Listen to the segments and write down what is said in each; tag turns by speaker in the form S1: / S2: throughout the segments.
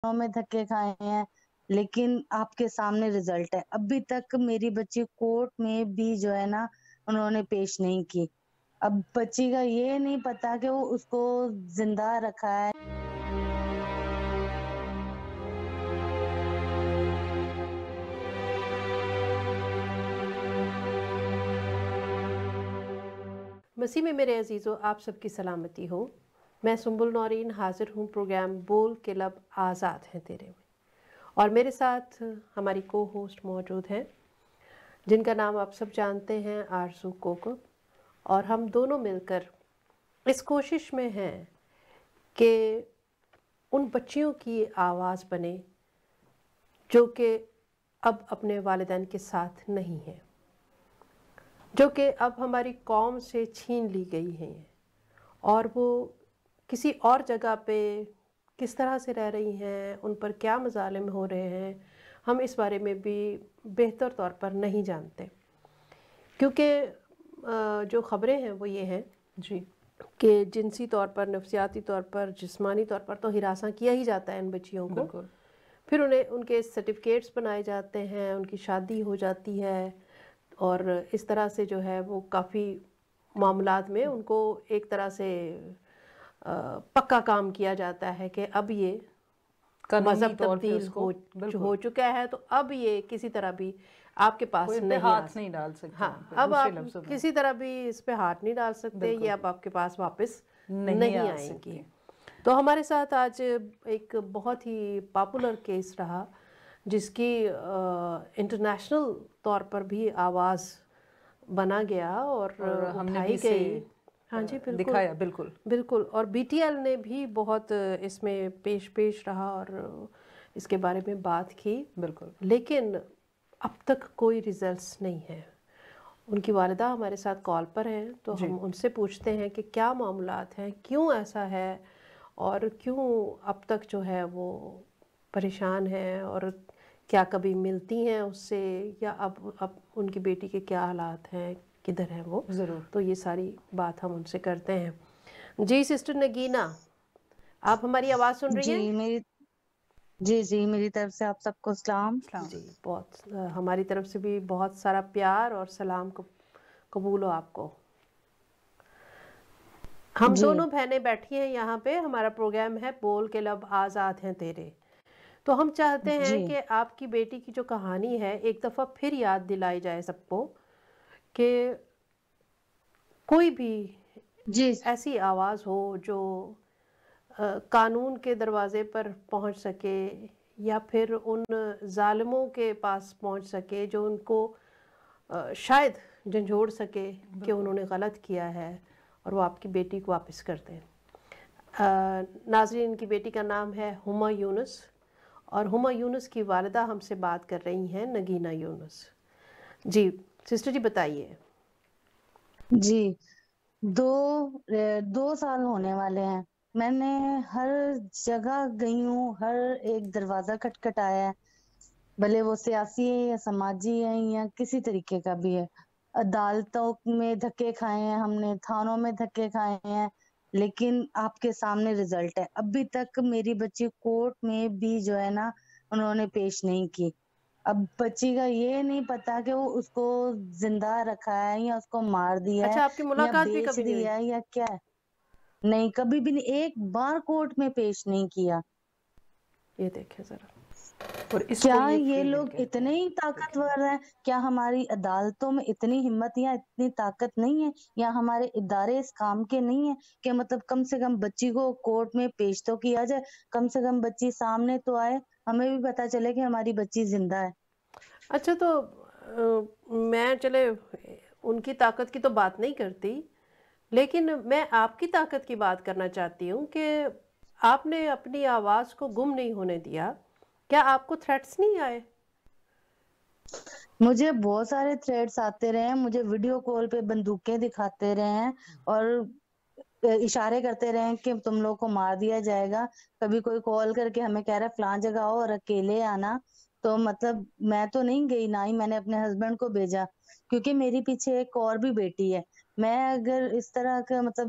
S1: میں دھکے کھائے ہیں، لیکن آپ کے سامنے رزلٹ ہے. ابھی تک میری بچی کورٹ میں بھی جو ہے نا انہوں نے پیش نہیں کی. اب بچی کا یہ نہیں پتا کہ وہ اس کو زندہ رکھا ہے.
S2: مسیح میں میرے عزیزو، آپ سب کی سلامتی ہو. میں سنبل نورین حاضر ہوں پروگرام بول کے لب آزاد ہیں تیرے میں، اور میرے ساتھ ہماری کو ہوسٹ موجود ہیں جن کا نام آپ سب جانتے ہیں، آرزو کوکو. اور ہم دونوں مل کر اس کوشش میں ہیں کہ ان بچیوں کی آواز بنے جو کہ اب اپنے والدین کے ساتھ نہیں ہیں، جو کہ اب ہماری قوم سے چھین لی گئی ہیں، اور وہ کسی اور جگہ پہ کس طرح سے رہ رہی ہیں، ان پر کیا مظالم ہو رہے ہیں، ہم اس بارے میں بھی بہتر طور پر نہیں جانتے. کیونکہ جو خبریں ہیں وہ یہ ہیں
S3: جی
S2: کہ جنسی طور پر، نفسیاتی طور پر، جسمانی طور پر تو ہراساں کیا ہی جاتا ہے ان بچیوں کو.
S3: بالکل.
S2: پھر انہیں ان کے سرٹیفکیٹس بنائے جاتے ہیں، ان کی شادی ہو جاتی ہے، اور اس طرح سے جو ہے وہ کافی معاملات میں ان کو ایک طرح سے پکا کام کیا جاتا ہے کہ اب یہ مذہب تبدیل ہو چکا ہے، تو اب یہ کسی طرح بھی آپ کے پاس
S3: کوئی
S2: نہیں
S3: ہاتھ نہیں ڈال سکتا.
S2: ہاں، اب آپ کسی طرح بھی اس پہ ہاتھ نہیں ڈال سکتے، یہ اب آپ کے پاس واپس نہیں آئیں گی. تو ہمارے ساتھ آج ایک بہت ہی پاپولر کیس رہا جس کی انٹرنیشنل طور پر بھی آواز بنا گیا اور اٹھائی گئی. ہاں جی، بالکل
S3: دکھایا. بالکل
S2: بالکل. اور بی ٹی ایل نے بھی بہت اس میں پیش رہا اور اس کے بارے میں بات کی.
S3: بالکل.
S2: لیکن اب تک کوئی ریزلٹس نہیں ہے. ان کی والدہ ہمارے ساتھ کال پر ہیں، تو ہم ان سے پوچھتے ہیں کہ کیا معاملات ہیں، کیوں ایسا ہے، اور کیوں اب تک جو ہے وہ پریشان ہیں، اور کیا کبھی ملتی ہیں اس سے، یا اب ان کی بیٹی کے کیا حالات ہیں، کدھر ہیں وہ.
S3: ضرور.
S2: تو یہ ساری بات ہم ان سے کرتے ہیں. جی سسٹر نگینا، آپ ہماری آواز سن رہی ہیں؟
S1: جی میری طرف سے آپ سب کو سلام.
S2: جی، بہت ہماری طرف سے بھی بہت سارا پیار اور سلام قبول ہو آپ کو. ہم دونوں بہنیں بیٹھی ہیں یہاں پہ، ہمارا پروگرام ہے بول کے لب آزاد ہیں تیرے. تو ہم چاہتے ہیں کہ آپ کی بیٹی کی جو کہانی ہے ایک دفعہ پھر یاد دلائی جائے سب کو، کہ کوئی بھی ایسی آواز ہو جو قانون کے دروازے پر پہنچ سکے، یا پھر ان ظالموں کے پاس پہنچ سکے جو ان کو شاید جھنجھوڑ سکے کہ انہوں نے غلط کیا ہے، اور وہ آپ کی بیٹی کو واپس کر دیں. ناظرین، ان کی بیٹی کا نام ہے ہما یونس، اور ہما یونس کی والدہ ہم سے بات کر رہی ہیں، نگینا یونس. جی سسٹر جی بتائیے.
S1: جی، 2 سال ہونے والے ہیں. میں نے ہر جگہ گئی ہوں، ہر ایک دروازہ کھٹکھٹایا ہے، بھلے وہ سیاسی ہے یا سماجی ہے یا کسی طریقے کا بھی ہے. عدالتوں میں دھکے کھائے ہیں ہم نے، تھانوں میں دھکے کھائے ہیں، لیکن آپ کے سامنے رزلٹ ہے. ابھی تک میری بچی کورٹ میں بھی جو ہے نا انہوں نے پیش نہیں کی. اب بچی کا یہ نہیں پتا کہ وہ اس کو زندہ رکھا ہے یا اس کو مار دیا ہے
S2: اچھا، آپ کی
S1: یا
S2: ملاقات بھی
S1: بیچ
S2: کبھی نہیں ہوئی؟
S1: دیا ہے یا کیا ہے. نہیں، کبھی بھی نہیں، ایک بار کورٹ میں پیش نہیں کیا.
S2: یہ دیکھیں ذرا.
S3: اور اس
S1: کیا
S3: کو
S1: یہ
S3: فری ول
S1: لوگ
S3: کہتے
S1: اتنے ہی طاقتور ہیں؟ کیا ہماری عدالتوں میں اتنی ہمت یا اتنی طاقت نہیں ہے، یا ہمارے ادارے اس کام کے نہیں ہیں کہ مطلب کم سے کم بچی کو کورٹ میں پیش تو کیا جائے، کم سے کم بچی سامنے تو آئے، ہمیں بھی پتا چلے کہ ہماری بچی زندہ ہے.
S2: اچھا، تو میں چلے ان کی طاقت کی تو بات نہیں کرتی، لیکن میں آپ کی طاقت کی بات کرنا چاہتی ہوں کہ آپ نے اپنی آواز کو گم نہیں ہونے دیا. کیا آپ کو تھریٹس نہیں آئے؟
S1: مجھے بہت سارے تھریٹس آتے رہے ہیں، مجھے ویڈیو کال پہ بندوقیں دکھاتے رہے ہیں اور اشارے کرتے رہے ہیں کہ تم لوگ کو مار دیا جائے گا. کبھی کوئی کال کر کے ہمیں کہہ رہا ہے فلاں جگہ آؤ اور اکیلے آنا. تو مطلب میں تو نہیں گئی، نہ ہی میں نے اپنے ہسبینڈ کو بھیجا، کیونکہ میری پیچھے ایک اور بھی بیٹی ہے. میں اگر اس طرح کا مطلب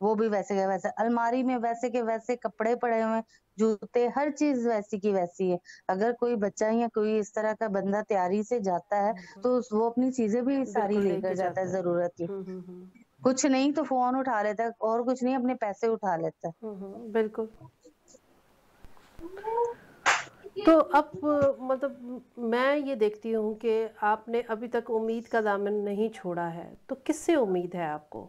S1: وہ بھی ویسے کے ویسے، الماری میں ویسے کے ویسے کپڑے پڑے ہوئے ہیں، جوتے، ہر چیز ویسی کی ویسی ہے. اگر کوئی بچہ یا کوئی اس طرح کا بندہ تیاری سے جاتا ہے
S2: بالکل
S1: تو وہ اپنی چیزیں بھی ساری
S2: بالکل
S1: لے
S2: لے
S1: کر
S2: کے
S1: جاتا ہے
S2: جاتا ہے.
S1: ضرورت کی.
S2: ہوں.
S1: کچھ نہیں تو فون اٹھا لیتا ہے، اور کچھ نہیں اپنے پیسے اٹھا لیتا ہے.
S2: بالکل. تو اب مطلب میں یہ دیکھتی ہوں کہ آپ نے ابھی تک امید کا دامن نہیں چھوڑا ہے، تو کس سے امید ہے آپ کو؟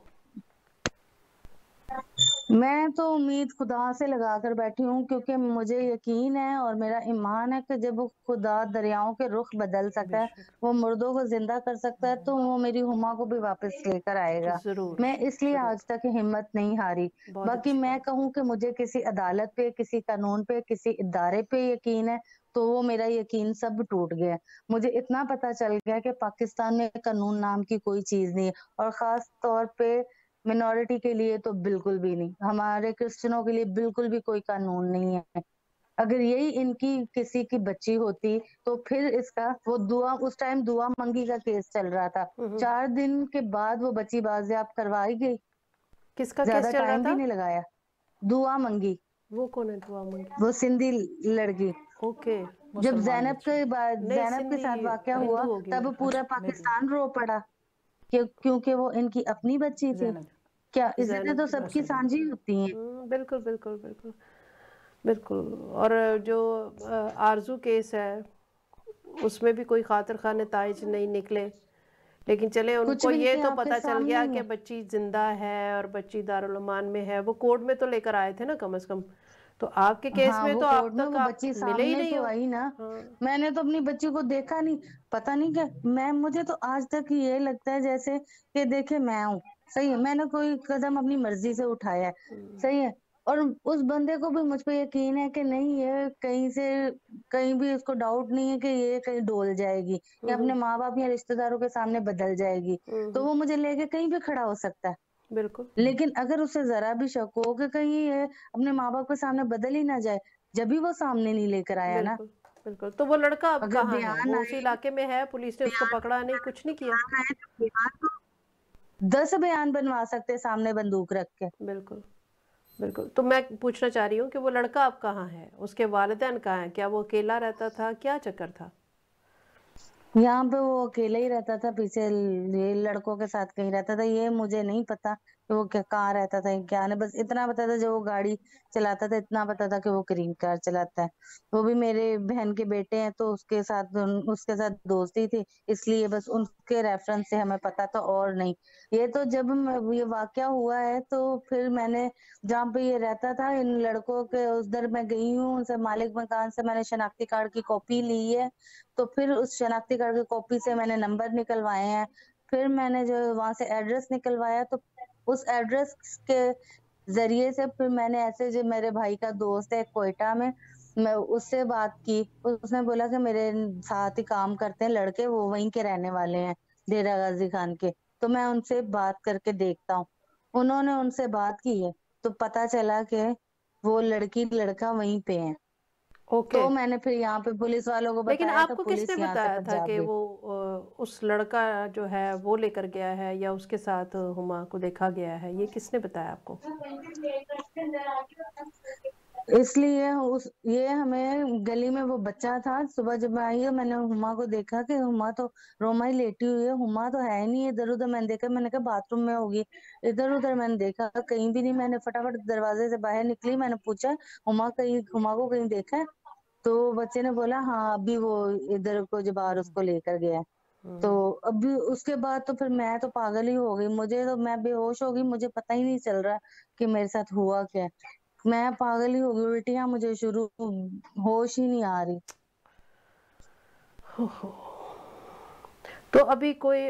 S1: میں تو امید خدا سے لگا کر بیٹھی ہوں، کیونکہ مجھے یقین ہے اور میرا ایمان ہے کہ جب وہ خدا دریاؤں کے رخ بدل
S2: بے
S1: سکتا ہے،
S2: شک.
S1: وہ مردوں کو زندہ کر سکتا ہے، تو وہ میری ہما کو بھی واپس لے کر آئے گا.
S2: ضرور
S1: میں اس لیے
S2: ضرور.
S1: آج تک ہمت نہیں ہاری.
S2: بہت
S1: باقی
S2: اچھی
S1: میں
S2: بات.
S1: کہوں کہ مجھے کسی عدالت پہ، کسی قانون پہ، کسی ادارے پہ یقین ہے، تو وہ میرا یقین سب ٹوٹ گیا. مجھے اتنا پتا چل گیا کہ پاکستان میں قانون نام کی کوئی چیز نہیں ہے، اور خاص طور پہ منورٹی کے لیے تو بالکل بھی نہیں. ہمارے کرسچنوں کے لیے بالکل بھی کوئی قانون نہیں ہے. اگر یہی ان کی کسی کی بچی ہوتی تو پھر اس کا وہ دعا، اس ٹائم دعا منگی کا کیس چل رہا تھا، 4 دن کے بعد وہ بچی بازیاب کروائی گئی.
S2: کس کا
S1: زیادہ
S2: کیس چل رہا
S1: ٹائم بھی
S2: تھا؟
S1: نہیں لگایا. دعا منگی،
S2: وہ کون ہے دعا منگی؟
S1: وہ سندھی لڑکی.
S2: اوکے.
S1: جب
S3: مسلمان
S1: زینب
S3: بچی.
S1: کے بعد
S2: نہیں
S1: زینب کے
S2: سندھی
S1: ساتھ واقعہ ہوا
S2: ہندو ہوگی
S1: تب
S2: وہ.
S1: پورا
S3: اچھا میں بھی
S1: پاکستان رو پڑا، کیونکہ وہ ان کی اپنی بچی تھی.
S3: زینب.
S1: کیا عزتیں
S2: زینب
S1: تو
S2: کی
S1: سب کی
S2: بچی.
S1: سانجھی ہوتی ہیں.
S2: بالکل بالکل بالکل بالکل. اور جو آرزو کیس ہے اس میں بھی کوئی خاطر خواہ نتائج نہیں نکلے، لیکن چلے ان
S1: کچھ
S2: کو
S1: بھی
S2: یہ
S1: نہیں
S2: تو
S1: آپ کے
S2: پتا چل
S1: سامنے
S2: گیا
S1: ہی
S2: کہ
S1: ہے.
S2: بچی زندہ ہے اور بچی دارالعمان میں ہے. وہ کورٹ میں تو لے کر آئے تھے نا کم از کم. تو آپ کے کیس
S1: ہاں
S2: میں
S1: وہ
S2: تو
S1: کورٹ
S2: آپ
S1: میں
S2: تک
S1: وہ
S2: آپ
S1: بچی
S2: ملے ہی
S1: سامنے
S2: نہیں
S1: تو
S2: ہو.
S1: آئی نا.
S2: ہاں.
S1: میں نے تو اپنی بچی کو دیکھا نہیں، پتا نہیں کیا. مجھے تو آج تک یہ لگتا ہے جیسے کہ دیکھے میں ہوں، صحیح ہے، میں نے کوئی قدم اپنی مرضی سے اٹھایا ہے، صحیح ہے. اور اس بندے کو بھی مجھ پہ یقین ہے کہ نہیں، یہ کہیں سے کہیں بھی اس کو ڈاؤٹ نہیں ہے کہ یہ کہیں ڈول جائے گی یا اپنے ماں باپ یا رشتے داروں کے سامنے بدل جائے گی، تو وہ مجھے لے کے کہیں بھی کھڑا ہو سکتا ہے.
S2: بالکل
S1: لیکن اگر اسے ذرا بھی شک ہو کہ کہیں یہ اپنے ماں باپ کے سامنے بدل ہی نہ جائے، جبھی وہ سامنے نہیں لے کر آیا نا.
S2: بالکل بالکل. تو وہ لڑکا اب
S1: اگر
S2: کہاں ہے؟
S1: بیان
S2: وہ اسی
S1: آئے،
S2: علاقے میں ہے؟ پولیس نے اس کو
S1: بیان
S2: پکڑا نہیں، کچھ نہیں کیا؟
S1: آئے تو بیان تو 10 بیان بنوا سکتے سامنے بندوق رکھ کے.
S2: بالکل بالکل. تو میں پوچھنا چاہ رہی ہوں کہ وہ لڑکا اب کہاں ہے؟ اس کے والدین کہاں ہیں؟ کیا وہ اکیلا رہتا تھا؟ کیا چکر تھا؟
S1: یہاں پہ وہ اکیلا ہی رہتا تھا، پیچھے یہ لڑکوں کے ساتھ کہیں رہتا تھا. یہ مجھے نہیں پتا کہ وہ کہاں رہتا تھا کیا نہیں. بس اتنا پتا تھا جو وہ گاڑی چلاتا تھا، اتنا پتا تھا کہ وہ کریم کار چلاتا ہے. وہ بھی میرے بہن کے بیٹے ہیں تو اس کے ساتھ دوستی تھی، اس لیے بس ان کے ریفرنس سے ہمیں پتا تھا، اور نہیں. یہ تو جب یہ واقعہ ہوا ہے تو پھر میں نے جہاں پہ یہ رہتا تھا ان لڑکوں کے ادھر میں گئی ہوں، ان سے مالک مکان سے میں نے شناختی کارڈ کی کاپی لی ہے. تو پھر اس شناختی کارڈ کی کاپی سے میں نے نمبر نکلوائے ہیں. پھر میں نے جو وہاں سے ایڈریس نکلوایا، تو اس ایڈریس کے ذریعے سے پھر میں نے ایسے، جو میرے بھائی کا دوست ہے کوئٹہ میں اس سے بات کی. اس نے بولا کہ میرے ساتھ ہی کام کرتے ہیں لڑکے، وہ وہیں کے رہنے والے ہیں، ڈیرہ غازی خان کے، تو میں ان سے بات کر کے دیکھتا ہوں. انہوں نے ان سے بات کی ہے تو پتا چلا کہ وہ لڑکی لڑکا وہیں پہ ہیں.
S2: اوکے.
S1: تو میں نے پھر یہاں پہ پولیس والوں کو
S2: لیکن
S1: بتایا
S2: آپ
S1: تو
S2: کو کس نے
S1: پولیس یہاں سے
S2: بتایا تھا
S1: پنجاب
S2: کہ
S1: گئی.
S2: وہ اس لڑکا جو ہے وہ لے کر گیا ہے یا اس کے ساتھ ہما کو دیکھا گیا ہے؟ یہ کس نے بتایا آپ کو؟
S1: اس لیے یہ ہمیں گلی میں وہ بچہ تھا، صبح جب میں آئی میں نے ہما کو دیکھا کہ ہما تو روما ہی لیٹی ہوئی ہے، ہما تو ہے ہی نہیں. ادھر ادھر میں نے دیکھا، میں نے کہا باتھ روم میں ہوگی. ادھر ادھر میں نے دیکھا کہیں بھی نہیں. میں نے فٹافٹ دروازے سے باہر نکلی، میں نے پوچھا ہما کو کہیں دیکھا ہے؟ تو بچے نے بولا ہاں ابھی وہ ادھر کو جو باہر اس کو لے کر گیا. تو ابھی اس کے بعد تو پھر میں تو پاگل ہی ہو گئی. میں بے ہوش ہو گئی، مجھے پتہ ہی نہیں چل رہا کہ میرے ساتھ ہوا کیا. میں پاگل ہی ہو گئی، الٹیاں مجھے شروع، ہوش ہی نہیں آ رہی.
S2: تو ابھی کوئی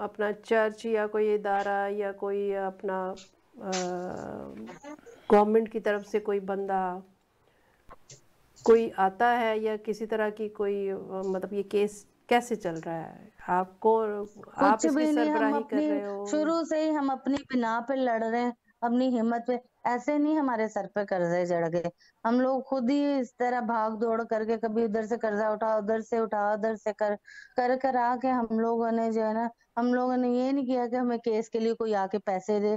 S2: اپنا چرچ یا کوئی ادارہ یا کوئی اپنا گورنمنٹ کی طرف سے کوئی بندہ کوئی آتا ہے یا کسی طرح کی کوئی مطلب یہ کیس کیسے چل رہا ہے؟ آپ کو آپ
S1: کچھ
S2: اس کی
S1: بھی نہیں. ہم
S2: سربراہی کر
S1: اپنی
S2: رہے ہو؟
S1: شروع سے ہی ہم اپنی بنا پہ لڑ رہے ہیں، اپنی ہمت پہ. ایسے نہیں ہمارے سر پہ قرضے چڑھ گئے، ہم لوگ خود ہی اس طرح بھاگ دوڑ کر کے کبھی ادھر سے قرضہ اٹھا، ادھر سے اٹھا، ادھر سے کر آ کے ہم لوگوں نے جو ہے نا، ہم لوگوں نے یہ نہیں کیا کہ ہمیں کیس کے لیے کوئی آ کے پیسے دے.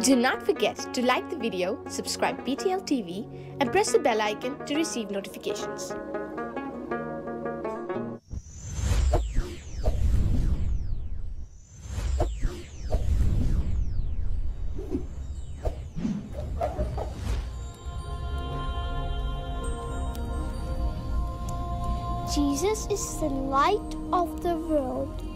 S4: Do not forget to like the video, subscribe BTL TV, and press the bell icon to receive notifications.
S5: Jesus is the light of the world.